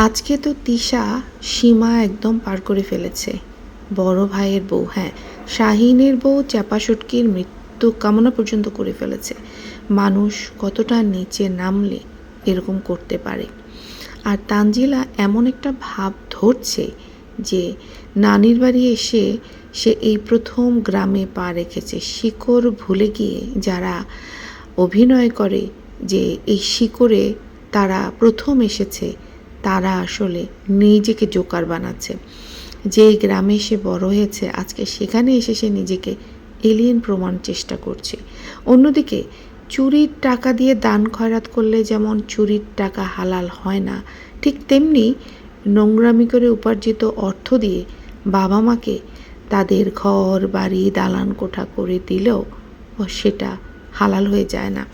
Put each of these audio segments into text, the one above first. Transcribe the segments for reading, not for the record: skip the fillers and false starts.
আজকে তো তিশা সীমা একদম পার করে ফেলেছে। বড় ভাইয়ের বউ, হ্যাঁ শাহিনের বউ চাপাসুটকির মৃত্যু কামনা পর্যন্ত করে ফেলেছে। মানুষ কতটা নিচে নামলে এরকম করতে পারে। আর তানজিলা এমন একটা ভাব ধরছে যে নানির বাড়ি এসে সে এই প্রথম গ্রামে পা রেখেছে। শিকড় ভুলে গিয়ে যারা অভিনয় করে যে এই শিকড়ে তারা প্রথম এসেছে, তারা আসলে নিজেকে জোকার বানাচ্ছে। যে গ্রামে সে বড় হয়েছে আজকে সেখানে এসে সে নিজেকে এলিয়েন প্রমাণ চেষ্টা করছে। অন্যদিকে চুরির টাকা দিয়ে দান খয়রাত করলে যেমন চুরির টাকা হালাল হয় না, ঠিক তেমনি নোংরামি করে উপার্জিত অর্থ দিয়ে বাবা মাকে তাদের ঘর বাড়ি দালান কোঠা করে দিলেও সেটা হালাল হয়ে যায় না।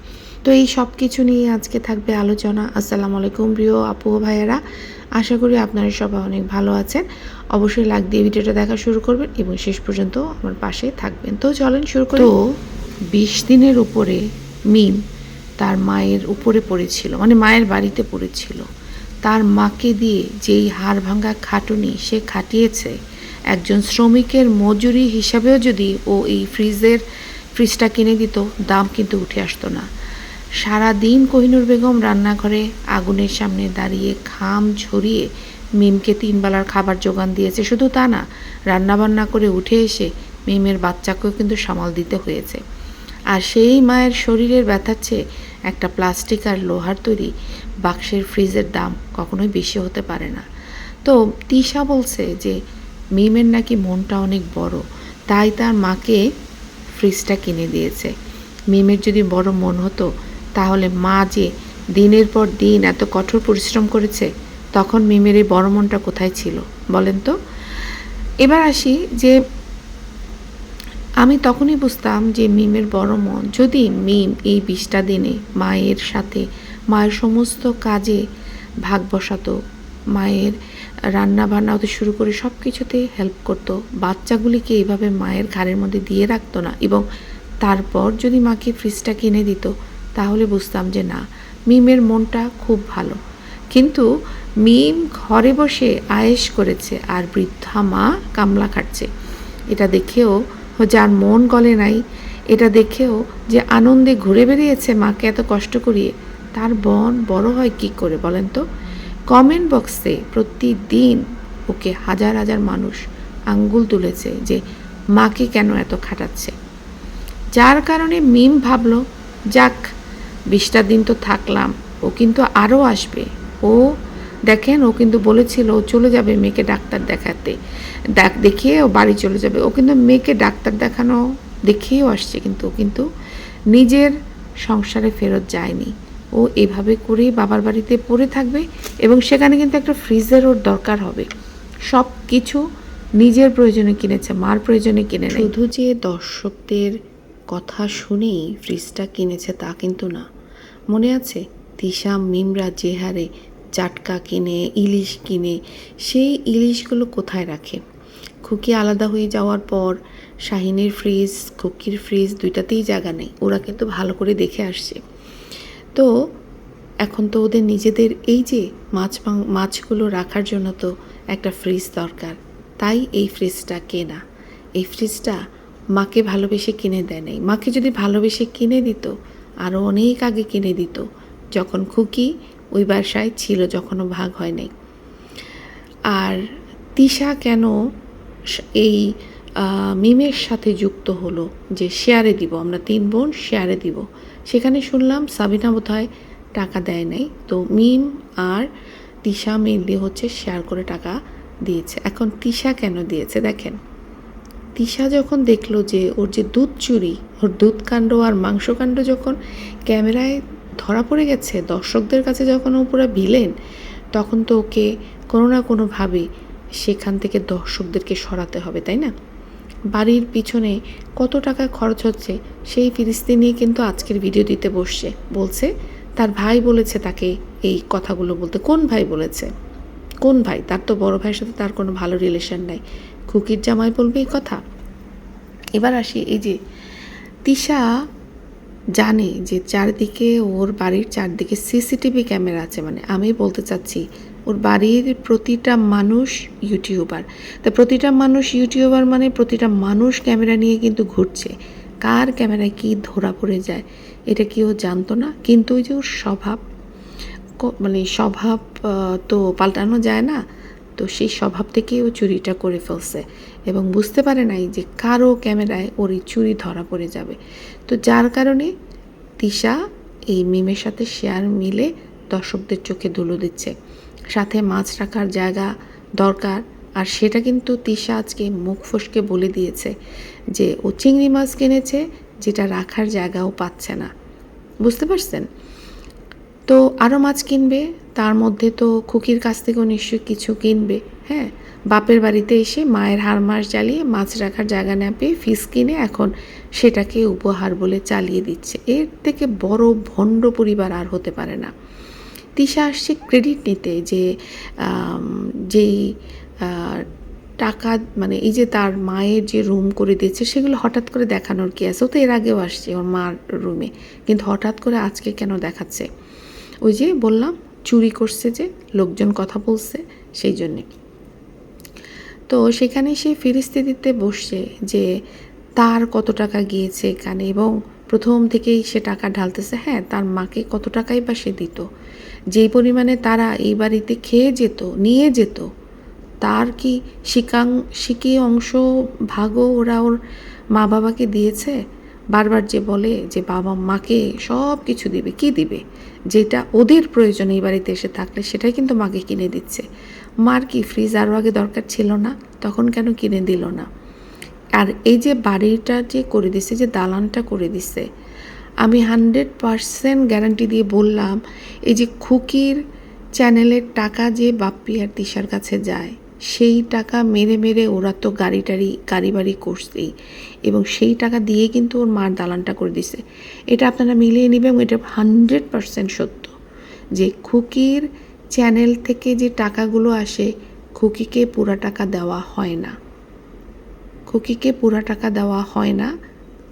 তো এই সব কিছু নিয়ে আজকে থাকবে আলোচনা। আসসালামু আলাইকুম প্রিয় আপু ও ভাইয়েরা, আশা করি আপনারা সবাই অনেক ভালো আছেন। অবশ্যই লাইক দিয়ে ভিডিওটা দেখা শুরু করবেন এবং শেষ পর্যন্ত আমার পাশে থাকবেন। তো চলেন শুরু করি। তো 20 দিনের উপরে মিম তার মায়ের উপরে পড়েছিল, মানে মায়ের বাড়িতে পড়েছিল। তার মাকে দিয়ে যেই হাড় ভাঙা খাটুনি সে খাটিয়েছে, একজন শ্রমিকের মজুরি হিসাবেও যদি ও এই ফ্রিজটা কিনে দিত, দাম কিন্তু উঠে আসতো না। সারাদিন কোহিনুর বেগম রান্নাঘরে আগুনের সামনে দাঁড়িয়ে ঘাম ঝরিয়ে মিমকে 3 বেলার খাবার জোগান দিয়েছে। শুধু তা না, রান্নাবান্না করে উঠে এসে মিমের বাচ্চাকেও কিন্তু সামাল দিতে হয়েছে। আর সেই মায়ের শরীরের ব্যথার চেয়ে একটা প্লাস্টিক আর লোহার তৈরি বাক্সের ফ্রিজের দাম কখনোই বেশি হতে পারে না। তো তিশা বলছে যে মিমের নাকি মনটা অনেক বড়, তাই তার মাকে ফ্রিজটা কিনে দিয়েছে। মিমের যদি বড় মন হতো তাহলে মা যে দিনের পর দিন এত কঠোর পরিশ্রম করেছে, তখন মিমের এই বড় মনটা কোথায় ছিল বলেন তো। এবার আসি যে আমি তখনই বুঝতাম যে মিমের বড় মন যদি মিম এই 20টা দিনে মায়ের সাথে মায়ের সমস্ত কাজে ভাগ বসাতো, মায়ের রান্না বান্না হতে শুরু করে সব কিছুতে হেল্প করতো, বাচ্চাগুলিকে এইভাবে মায়ের ঘাড়ের মধ্যে দিয়ে রাখতো না, এবং তারপর যদি মাকে ফ্রিজটা কিনে দিত, তাহলে বুঝতাম যে না, মিমের মনটা খুব ভালো। কিন্তু মিম ঘরে বসে আয়েশ করেছে আর বৃদ্ধা মা কামলা খাটছে। এটা দেখেও যার মন গলে নাই, এটা দেখেও যে আনন্দে ঘুরে বেরিয়েছে মাকে এত কষ্ট করিয়ে, তার বোন বড় হয় কি করে বলেন তো। কমেন্ট বক্সে প্রতিদিন ওকে হাজার হাজার মানুষ আঙ্গুল তুলেছে যে মাকে কেন এত খাটাচ্ছে, যার কারণে মিম ভাবলো যাক 20টা দিন তো থাকলাম, ও কিন্তু আরও আসবে। ও দেখেন, ও কিন্তু বলেছিল ও চলে যাবে মেয়েকে ডাক্তার দেখাতে, দেখিয়ে ও বাড়ি চলে যাবে। ও কিন্তু মেয়েকে ডাক্তার দেখানো দেখিয়েও আসছে, কিন্তু নিজের সংসারে ফেরত যায়নি। ও এভাবে করেই বাবার বাড়িতে পড়ে থাকবে এবং সেখানে কিন্তু একটা ফ্রিজের ওর দরকার হবে। সব কিছু নিজের প্রয়োজনে কিনেছে, মার প্রয়োজনে কিনে নেয়। শুধু যে দর্শকদের কথা শুনেই ফ্রিজটা কিনেছে তা কিন্তু না। মনে আছে তিশা মিমরা যে হারে জাটকা কিনে, ইলিশ কিনে, সেই ইলিশগুলো কোথায় রাখে? খুকি আলাদা হয়ে যাওয়ার পর শাহিনের ফ্রিজ, খুকির ফ্রিজ দুইটাতেই জায়গা নেই। ওরা কিন্তু ভালো করে দেখে আসছে। তো এখন তো ওদের নিজেদের এই যে মাছগুলো রাখার জন্য তো একটা ফ্রিজ দরকার, তাই এই ফ্রিজটা কেনা। এই ফ্রিজটা মাকে ভালোবেসে কিনে দেয় নাই। মাকে যদি ভালোবেসে কিনে দিত, আরও অনেক আগে কিনে দিত, যখন খুকি ওই বাসায় ছিল, যখনও ভাগ হয় নাই। আর তিশা কেন এই মিমের সাথে যুক্ত হলো যে শেয়ারে দিব, আমরা 3 বোন শেয়ারে দিব? সেখানে শুনলাম সাবিনা বোধহয় টাকা দেয় নাই, তো মিম আর তিশা মেনলি হচ্ছে শেয়ার করে টাকা দিয়েছে। এখন তিশা কেন দিয়েছে দেখেন, তিশা যখন দেখলো যে ওর যে দুধ চুরি, ওর দুধকাণ্ড আর মাংসকাণ্ড যখন ক্যামেরায় ধরা পড়ে গেছে, দর্শকদের কাছে যখন ও পুরো ভিলেন, তখন তো ওকে কোনো না কোনোভাবে সেখান থেকে দর্শকদেরকে সরাতে হবে, তাই না? বাড়ির পিছনে কত টাকা খরচ হচ্ছে সেই ফিরিস্তি নিয়ে কিন্তু আজকের ভিডিও দিতে বলছে তার ভাই বলেছে তাকে এই কথাগুলো বলতে। কোন ভাই বলেছে? কোন ভাই? তার তো বড় ভাইয়ের সাথে তার কোনো ভালো রিলেশন নাই, খুকির জামাই বলবে এই কথা? এবার আসি এই যে তিশা জানে যে চারদিকে ওর বাড়ির চারদিকে সিসিটিভি ক্যামেরা আছে, মানে আমি বলতে চাচ্ছি ওর বাড়ির প্রতিটা মানুষ ইউটিউবার। তা প্রতিটা মানুষ ইউটিউবার মানে প্রতিটা মানুষ ক্যামেরা নিয়ে কিন্তু ঘুরছে, কার ক্যামেরায় কী ধরা পড়ে যায় এটা কি ও জানতো না? কিন্তু ওই যে ওর স্বভাব, মানে স্বভাব তো পাল্টানো যায় না, তো সেই স্বভাব থেকেই ও চুরিটা করে ফেলছে এবং বুঝতে পারে নাই যে কারো ক্যামেরায় ওর এই চুরি ধরা পড়ে যাবে। তো যার কারণে তিশা এই মিমের সাথে শেয়ার মিলে দর্শকদের চোখে ধুলো দিচ্ছে, সাথে মাছ রাখার জায়গা দরকার। আর সেটা কিন্তু তিশা আজকে মুখ ফসকে বলে দিয়েছে যে ও চিংড়ি মাছ কিনেছে যেটা রাখার জায়গাও পাচ্ছে না, বুঝতে পারছেন? তো আরও মাছ কিনবে, তার মধ্যে তো খুকির কাছ থেকেও নিশ্চয়ই কিছু কিনবে। হ্যাঁ, বাপের বাড়িতে এসে মায়ের হাড় মাস জ্বালিয়ে মাছ রাখার জায়গা না পেয়ে ফিস কিনে এখন সেটাকে উপহার বলে চালিয়ে দিচ্ছে। এর থেকে বড় ভণ্ড পরিবার আর হতে পারে না। তিশা আসছে ক্রেডিট নিতে যে যেই টাকা, মানে এই যে তার মায়ের যে রুম করে দিচ্ছে সেগুলো হঠাৎ করে দেখানোর কি আছে? ও তো এর আগেও আসছে ওর মার রুমে, কিন্তু হঠাৎ করে আজকে কেন দেখাচ্ছে? ওই যে বললাম চুরি করছে, যে লোকজন কথা বলছে সেই জন্যে। তো সেখানে সে ফিরিস্তি দিতে বসছে যে তার কত টাকা গিয়েছে এখানে, এবং প্রথম থেকেই সে টাকা ঢালতেছে। হ্যাঁ, তার মাকে কত টাকাই বা সে দিত, যেই পরিমাণে তারা এই বাড়িতে খেয়ে যেত নিয়ে যেত, তার কি শিকি অংশ ভাগও ওরা ওর মা বাবাকে দিয়েছে? বারবার যে বলে যে বাবা মাকে সব কিছু দিবে, কি দিবে? যেটা ওদের প্রয়োজন এই বাড়িতে এসে থাকলে সেটাই কিন্তু মাকে কিনে দিচ্ছে। মার কি ফ্রিজ আরও আগে দরকার ছিল না? তখন কেন কিনে দিল না? আর এই যে বাড়িটা যে করে দিছে, যে দালানটা করে দিছে, আমি 100% গ্যারান্টি দিয়ে বললাম এই যে খুকির চ্যানেলের টাকা যে বাপ্পি আর তিশার কাছে যায়, সেই টাকা মেরে মেরে ওরা তো গাড়ি বাড়ি করছেই, এবং সেই টাকা দিয়ে কিন্তু ওর মার দালানটা করে দিছে। এটা আপনারা মিলিয়ে নেবেন, এটা 100% সত্য যে খুকির চ্যানেল থেকে যে টাকাগুলো আসে খুকিকে পুরা টাকা দেওয়া হয় না, খুকিকে পুরা টাকা দেওয়া হয় না।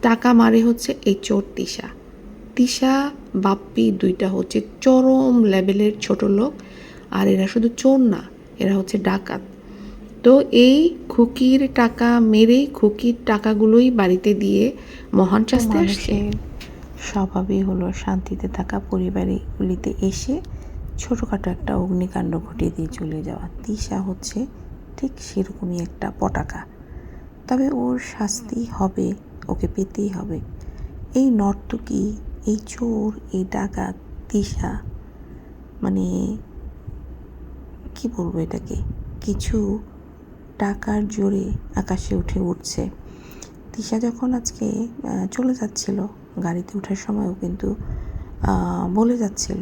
টাকা মারে হচ্ছে এই চোর তিশা বাপ্পি, দুইটা হচ্ছে চরম লেভেলের ছোট লোক। আর এরা শুধু চোর না, এরা হচ্ছে ডাকাত। তো এই খুকির টাকা মেরেই খুকির টাকাগুলোই বাড়িতে দিয়ে মহান শাস্তি আসছে। স্বভাবই হলো শান্তিতে থাকা পরিবারগুলিতে এসে ছোটোখাটো একটা অগ্নিকাণ্ড ঘটিয়ে দিয়ে চলে যাওয়া। তিশা হচ্ছে ঠিক সেরকমই একটা পটাকা, তবে ওর শাস্তি হবে, ওকে পেতেই হবে। এই নর্তকী, এই চোর, এই ডাকাত তিশা, মানে কি বলবো এটাকে, কিছু টাকার জোরে আকাশে উঠছে। তিশা যখন আজকে চলে যাচ্ছিল গাড়িতে ওঠার সময়ও কিন্তু বলে যাচ্ছিল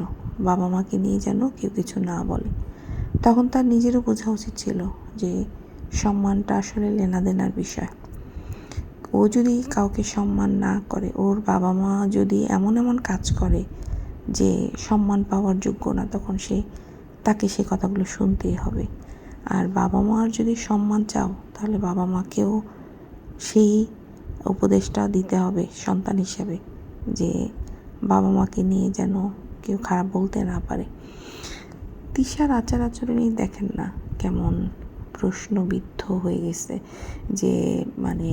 বাবা মাকে নিয়ে যেন কেউ কিছু না বলে। তখন তার নিজেরও বোঝা উচিত ছিল যে সম্মানটা আসলে লেনাদেনার বিষয়। ও যদি কাউকে সম্মান না করে, ওর বাবা মা যদি এমন এমন কাজ করে যে সম্মান পাওয়ার যোগ্য না, তখন তাকে সে কথাগুলো শুনতেই হবে। আর বাবা মার যদি সম্মান চাও, তাহলে বাবা মাকেও সেই উপদেশটা দিতে হবে সন্তান হিসেবে, যে বাবা মাকে নিয়ে যেন কেউ খারাপ বলতে না পারে। তিশার আচার আচরণই দেখেন না কেমন প্রশ্নবিদ্ধ হয়ে গেছে, যে মানে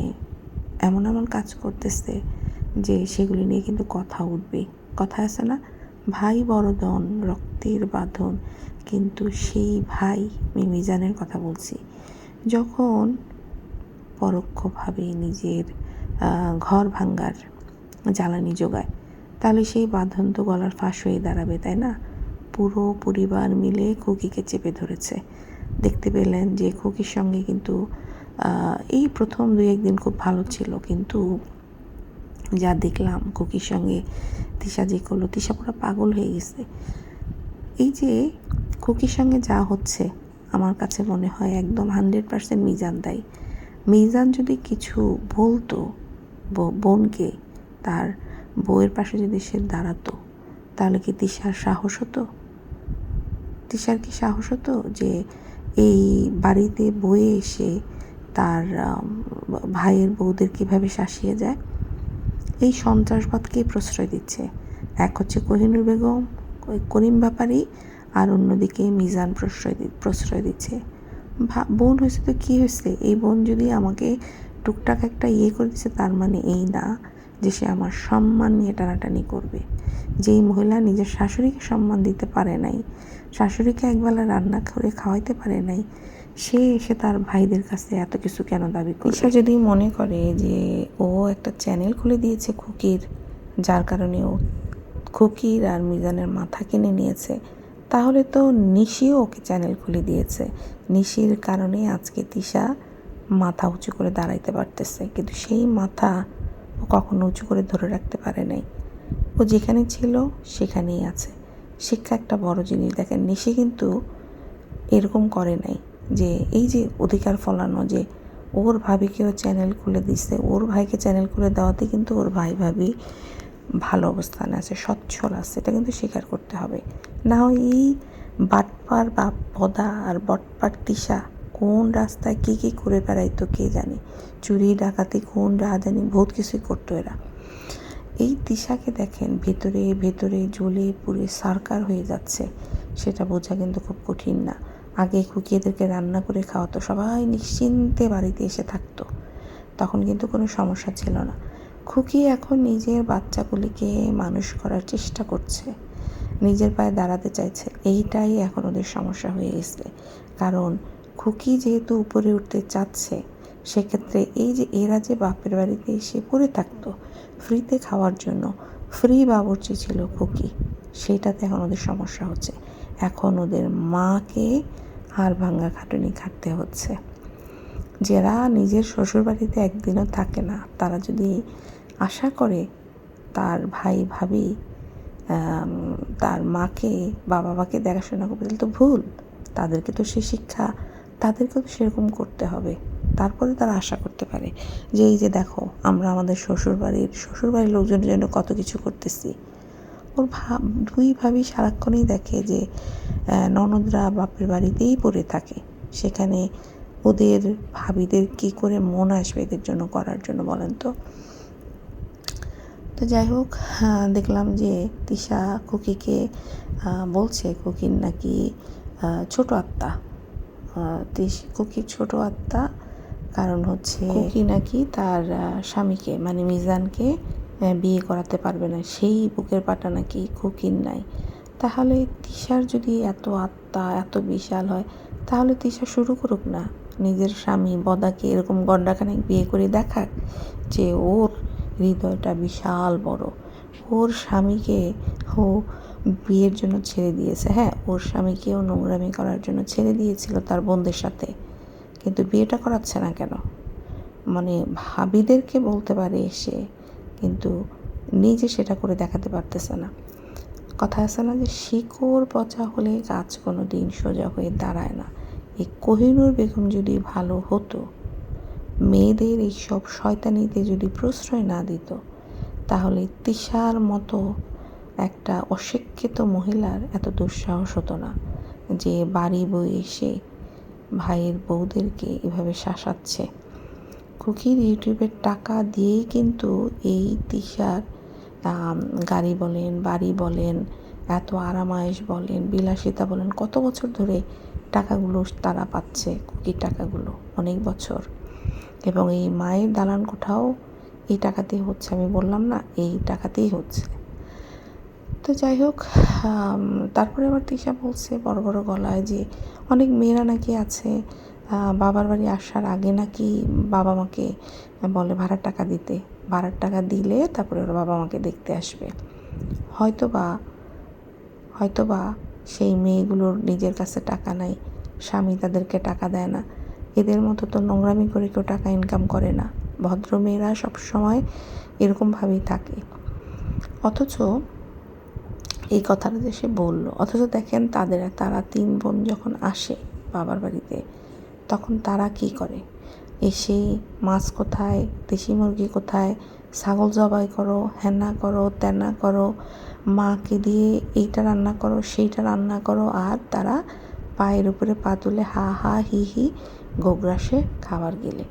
এমন এমন কাজ করতেছে যে সেগুলি নিয়ে কিন্তু কথা উঠবে। কথা আছে না, ভাই বড়দন রক্তের বাঁধন, কিন্তু সেই ভাই মিমিজানের কথা বলছি, যখন পরোক্ষভাবে নিজের ঘর ভাঙ্গার জ্বালানি যোগায়, তাহলে সেই বাঁধন তো গলার ফাঁস হয়ে দাঁড়াবে, তাই না? পুরো পরিবার মিলে খুকিকে চেপে ধরেছে। দেখতে পেলেন যে খুকির সঙ্গে কিন্তু এই প্রথম 2-1 দিন খুব ভালো ছিল, কিন্তু যা দেখলাম খুকির সঙ্গে তিশা যে করলো, তিশা পুরো পাগল হয়ে গেছে। এই যে খুকির সঙ্গে যা হচ্ছে, আমার কাছে মনে হয় একদম 100% মিজান দায়ী। মিজান যদি কিছু বলতো বোনকে, তার বউয়ের পাশে যদি সে দাঁড়াতো, তাহলে কি তিশার সাহস হতো? তিশার কি সাহস হতো যে এই বাড়িতে বয়ে এসে তার ভাইয়ের বউদের কীভাবে শাসিয়ে যায়? এই সন্ত্রাসবাদকেই প্রশ্রয় দিচ্ছে। এক হচ্ছে কোহিনূর বেগম, করিম ব্যাপারী, আর অন্যদিকে মিজান প্রশ্রয় দিচ্ছে। বোন হয়েছে তো কী হয়েছে, এই বোন যদি আমাকে টুকটাক একটা করে দিচ্ছে, তার মানে এই না যে সে আমার সম্মান নিয়ে টানাটানি করবে। যেই মহিলা নিজের শাশুড়িকে সম্মান দিতে পারে নাই, শাশুড়িকে একবেলা রান্না করে খাওয়াইতে পারে নাই, সে এসে তার ভাইদের কাছে এত কিছু কেন দাবি করে? ঈশা যদি মনে করে যে ও একটা চ্যানেল খুলে দিয়েছে খুকির, যার কারণে ও খুকির আর মিজানের মাথা কিনে নিয়েছে, তাহলে তো নিশিও ওকে চ্যানেল খুলে দিয়েছে। নিশির কারণে আজকে তিশা মাথা উঁচু করে দাঁড়াইতে পারতেছে, কিন্তু সেই মাথা ও কখনো উঁচু করে ধরে রাখতে পারে নাই। ও যেখানে ছিল সেখানেই আছে। শিক্ষা একটা বড় জিনিস। দেখেন, নিশি কিন্তু এরকম করে নাই যে এই যে অধিকার ফলানো, যে ওর ভাবিকেও চ্যানেল খুলে দিচ্ছে, ওর ভাইকে চ্যানেল খুলে দেওয়াতে কিন্তু ওর ভাই ভাবি ভালো অবস্থানে আছে, সচ্ছল আছে, এটা কিন্তু স্বীকার করতে হবে। না হয় এই বাটপার বা পদা আর বটপার তিশা কোন রাস্তায় কী কী করে বেড়াইতো কে জানে, চুরি ডাকাতি কোন রাজানি বহুত কিছুই করতো এরা। এই তিশাকে দেখেন ভেতরে ভেতরে জ্বলে পুড়ে সারকার হয়ে যাচ্ছে, সেটা বোঝা কিন্তু খুব কঠিন না। আগে খুকি এদেরকে রান্না করে খাওয়াতো, সবাই নিশ্চিন্তে বাড়িতে এসে থাকতো, তখন কিন্তু কোনো সমস্যা ছিল না। খুকি এখন নিজের বাচ্চাগুলিকে মানুষ করার চেষ্টা করছে, নিজের পায়ে দাঁড়াতে চাইছে, এইটাই এখন ওদের সমস্যা হয়ে গেছে। কারণ খুকি যেহেতু উপরে উঠতে চাচ্ছে, সেক্ষেত্রে এই যে এরা যে বাপের বাড়িতে এসে পড়ে থাকতো ফ্রিতে খাওয়ার জন্য, ফ্রি বাবুর্চি ছিল খুকি, সেটাতে এখন ওদের সমস্যা হচ্ছে। এখন ওদের মাকে হাড় ভাঙা খাটুনি খাটতে হচ্ছে। যারা নিজের শ্বশুরবাড়িতে একদিনও থাকে না, তারা যদি আশা করে তার ভাই ভাবি তার মাকে বাবাকে দেখাশোনা করবে, তাহলে তো ভুল। তাদেরকে তো সে শিক্ষা, তাদেরকেও তো সেরকম করতে হবে, তারপরে তারা আশা করতে পারে যে এই যে দেখো আমরা আমাদের শ্বশুরবাড়ির লোকজনের জন্য কত কিছু করতেছি। ওর দুই ভাবি সারাক্ষণই দেখে যে ননদরা বাপের বাড়িতেই পড়ে থাকে, সেখানে ওদের ভাবিদের কি করে মন আসবে এদের জন্য করার জন্য, বলেন তো। তো যাই হোক, দেখলাম যে তিশা খুকিকে বলছে খুকির নাকি ছোট আত্মা, খুকির ছোট আত্মা, কারণ হচ্ছে খুকি নাকি তার স্বামীকে মানে মিজানকে বিয়ে করাতে পারবে না, সেই বুকের পাটা নাকি খুকির নাই। তাহলে তিশার যদি এত আত্মা এত বিশাল হয়, তাহলে তিশা শুরু করুক না, নিজের স্বামী বদাকে এরকম গন্ডাখানেক বিয়ে করে দেখাক যে ওর হৃদয়টা বিশাল বড়। ওর স্বামীকে ও বিয়ের জন্য ছেড়ে দিয়েছে, হ্যাঁ ওর স্বামীকেও নোংরামি করার জন্য ছেড়ে দিয়েছিল তার বোনদের সাথে, কিন্তু বিয়েটা করাচ্ছে না কেন? মানে ভাবিদেরকে বলতে পারে এসে, কিন্তু নিজে সেটা করে দেখাতে পারতেছে না। কথা আছে না যে শিকড় পচা হলে গাছ কোনো দিন সোজা হয়ে দাঁড়ায় না। এই কোহিনূর বেগম যদি ভালো হতো, মেয়েদের এইসব শয়তানিতে যদি প্রশ্রয় না দিত, তাহলে তিশার মতো একটা অশিক্ষিত মহিলার এত দুঃসাহস হতো না যে বাড়ি বয়ে এসে ভাইয়ের বউদেরকে এভাবে শাসাচ্ছে। খুকির ইউটিউবের টাকা দিয়েই কিন্তু এই তিশার গাড়ি বলেন, বাড়ি বলেন, এত আরামায়েশ বলেন, বিলাসিতা বলেন, কত বছর ধরে টাকাগুলো তারা পাচ্ছে, খুকির টাকাগুলো অনেক বছর। এবং এই মায়ের দালান কোঠাও এই টাকাতেই হচ্ছে, আমি বললাম না এই টাকাতেই হচ্ছে। তো যাই হোক, তারপরে আবার তিশা বলছে বড় বড় গলায় যে অনেক মেয়েরা নাকি আছে বাবার বাড়ি আসার আগে নাকি বাবা মাকে বলে ভাড়ার টাকা দিতে, ভাড়ার টাকা দিলে তারপরে ওরা বাবা মাকে দেখতে আসবে। হয়তোবা সেই মেয়েগুলোর নিজের কাছে টাকা নাই, স্বামী তাদেরকে টাকা দেয় না, এদের মতো তো নোংরামি করে কেউ টাকা ইনকাম করে না। ভদ্র মেয়েরা সবসময় এরকমভাবেই থাকে। অথচ এই কথাটা যে সে বললো, অথচ দেখেন তারা 3 বোন যখন আসে বাবার বাড়িতে, তখন তারা কি করে, এসে মাছ কোথায়, দেশি মুরগি কোথায়, ছাগল জবাই করো, হ্যানা করো ত্যানা করো, মাকে দিয়ে এইটা রান্না করো সেইটা রান্না করো, আর তারা পায়ের উপরে পা তুলে হা হা হি হি গোগ্রাসে খাবার গেলে।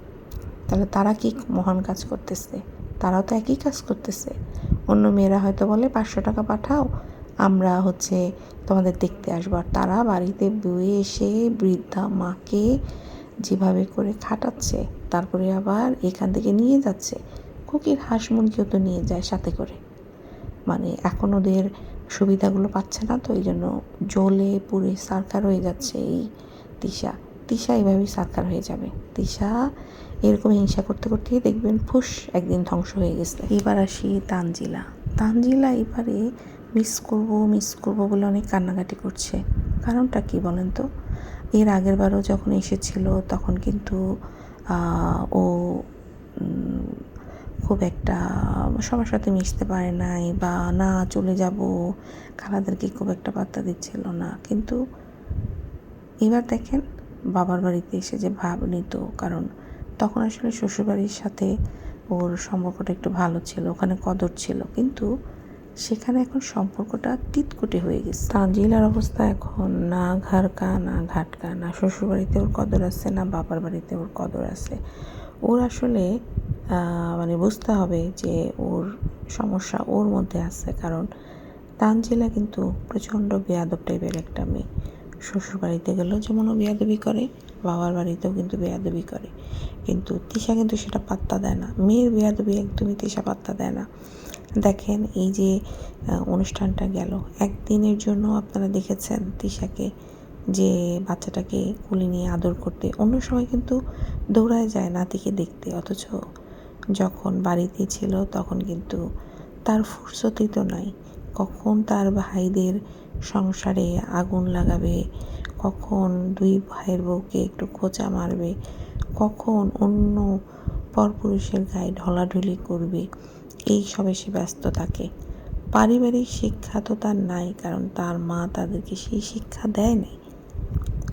তাহলে তারা কি মহান কাজ করতেছে? তারাও তো একই কাজ করতেছে। অন্য মেয়েরা হয়তো বলে 500 টাকা পাঠাও, আমরা তোমাদের দেখতে আসবো, আর তারা বাড়িতে বয়ে এসে বৃদ্ধা মাকে যেভাবে করে খাটাচ্ছে, তারপরে আবার এখান থেকে নিয়ে যাচ্ছে। খুকির হাঁস মুরগিও তো নিয়ে যায় সাথে করে। মানে এখন ওদের সুবিধাগুলো পাচ্ছে না, তো এই জন্য জ্বলে পুড়ে সারকার হয়ে যাচ্ছে এই তিশা এভাবেই সারকার হয়ে যাবে। তিশা এরকম হিংসা করতে করতেই দেখবেন ফুস একদিন ধ্বংস হয়ে গেছে। এবার আসি তানজিলা এবারে মিস করব বলে অনেক কান্নাকাটি করছে। কারণটা কি বলেন তো? এর আগের বারও যখন এসেছিল তখন কিন্তু ও খুব একটা সবার সাথে মিশতে পারে নাই, বা না চলে যাব খালাদেরকে খুব একটা পাত্তা দিচ্ছিল না। কিন্তু এবার দেখেন বাবার বাড়িতে এসে যে ভাব নিত, কারণ তখন আসলে শ্বশুরবাড়ির সাথে ওর সম্পর্কটা একটু ভালো ছিল, ওখানে কদর ছিল, কিন্তু সেখানে এখন সম্পর্কটা তিতকুটে হয়ে গেছে। তানজিলার অবস্থা এখন না ঘাড়কা না ঘাটকা, না শ্বশুরবাড়িতে ওর কদর আছে না বাবার বাড়িতে ওর কদর আছে। ওর আসলে মানে বুঝতে হবে যে ওর সমস্যা ওর মধ্যে আছে, কারণ তানজিলা কিন্তু প্রচণ্ড বেয়াদব টাইপের একটা মেয়ে। শ্বশুর বাড়িতে গেলেও যেমন ও বেয়াদবি করে, বাবার বাড়িতেও কিন্তু বেয়াদবি করে, কিন্তু তিশা কিন্তু সেটা পাত্তা দেয় না। মেয়ের বেয়াদবি একদমই তিশা পাত্তা দেয় না। দেখেন এই যে অনুষ্ঠানটা গেল, একদিনের জন্য আপনারা দেখেছেন তিশাকে যে বাচ্চাটাকে কোলে নিয়ে আদর করতে, অন্য সময় কিন্তু দৌড়ায় যায় নাতিকে দেখতে, অথচ যখন বাড়িতে ছিল তখন কিন্তু তার ফুরসতই তো নাই। কখন তার ভাইদের সংসারে আগুন লাগাবে, কখন দুই ভাইয়ের বউকে একটু খোঁচা মারবে, কখন অন্য পরপুরুষের গায়ে ঢলাঢলি করবে, এই সবে সে ব্যস্ত থাকে। পারিবারিক শিক্ষা তো তার নাই, কারণ তার মা তাদেরকে সেই শিক্ষা দেয় নাই।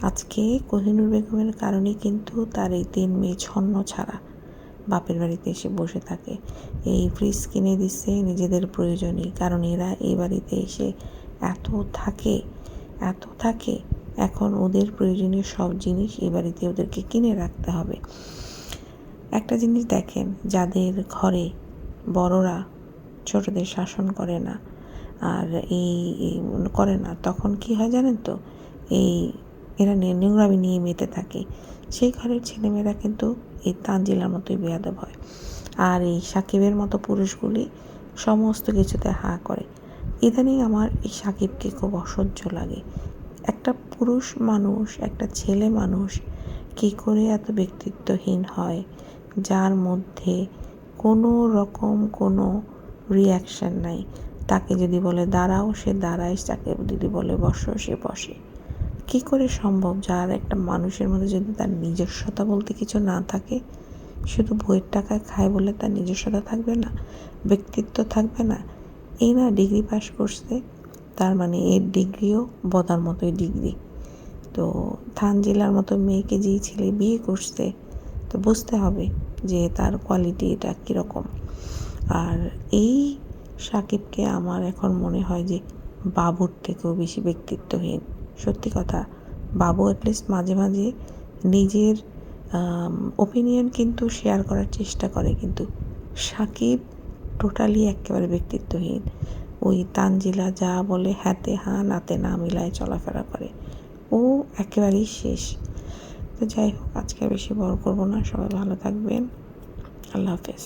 আজকে কোহিনূর বেগমের কারণে কিন্তু তার এই 3 মেয়ে ছন্ন ছাড়া বাপের বাড়িতে এসে বসে থাকে। এই ফ্রিজ কিনে দিচ্ছে নিজেদের প্রয়োজনে, কারণ এরা এই বাড়িতে এসে এত থাকে, এখন ওদের প্রয়োজনীয় সব জিনিস এই বাড়িতে ওদেরকে কিনে রাখতে হবে। একটা জিনিস দেখেন, যাদের ঘরে বড়রা ছোটদের শাসন করে না আর এই করে না, তখন কি হয় জানেন তো, এরা নোংরামি নিয়ে মেতে থাকে। সেই ঘরের ছেলেমেয়েরা কিন্তু এই তানজিলার মতোই বেয়াদব হয়। আর এই সাকিবের মতো পুরুষগুলি সমস্ত কিছুতে হা করে। ইদানিং আমার এই সাকিবকে খুব অসহ্য লাগে। একটা পুরুষ মানুষ, একটা ছেলে মানুষ কী করে এত ব্যক্তিত্বহীন হয়, যার মধ্যে কোনো রকম কোনো রিয়াকশান নাই। তাকে যদি বলে দাঁড়াও সে দাঁড়ায়, তাকে যদি বলে বসো সে বসে। কী করে সম্ভব? যার একটা মানুষের মধ্যে যদি তার নিজস্বতা বলতে কিছু না থাকে, শুধু বইয়ের টাকায় খায় বলে তার নিজস্বতা থাকবে না, ব্যক্তিত্ব থাকবে না। এই না ডিগ্রি পাস করছে, তার মানে এর ডিগ্রিও বদার মতোই ডিগ্রি। তো তানজিলার মতো মেয়েকে যেই ছেলে বিয়ে করছে, তো বুঝতে হবে যে তার কোয়ালিটি এটা কীরকম। আর এই সাকিবকে আমার এখন মনে হয় যে বাবুর থেকেও বেশি ব্যক্তিত্বহীন। সত্যি কথা, বাবু অ্যাটলিস্ট মাঝে মাঝে নিজের ওপিনিয়ন কিন্তু শেয়ার করার চেষ্টা করে, কিন্তু সাকিব টোটালি একেবারে ব্যক্তিত্বহীন। ওই তানজিলা যা বলে হাতে হা নাতে না মিলায় চলাফেরা করে, ও একেবারেই শেষ। তো যাই হোক, আজকে বেশি বড় করবো না, সবাই ভালো থাকবেন, আল্লাহ হাফেজ।